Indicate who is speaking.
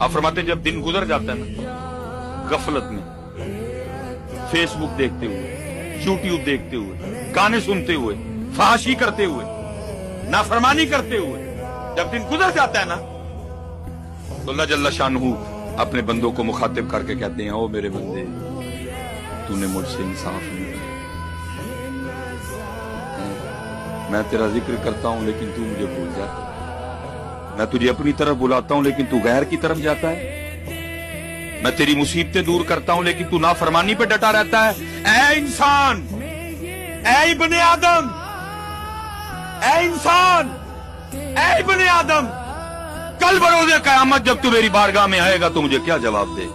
Speaker 1: आप फरमाते जब दिन गुजर जाता है ना गफलत में, फेसबुक देखते हुए, यूट्यूब देखते हुए, गाने सुनते हुए, फहाशी करते हुए, नाफरमानी करते हुए, जब दिन गुजर जाता है ना तो अल्लाह जल्ला शानहू अपने बंदों को मुखातिब करके कहते हैं, ओ मेरे बंदे, तूने मुझसे इंसाफ नहीं किया। मैं तेरा जिक्र करता हूं लेकिन तू मुझे भूल जाता है। मैं तुझे अपनी तरफ बुलाता हूं लेकिन तू गैर की तरफ जाता है। मैं तेरी मुसीबतें दूर करता हूं लेकिन तू नाफरमानी पे डटा रहता है। ऐ इंसान, ऐ इब्ने आदम, ऐ इंसान, ऐ इब्ने आदम, कल बरोज़े क़यामत जब तू मेरी बारगाह में आएगा तो मुझे क्या जवाब दे।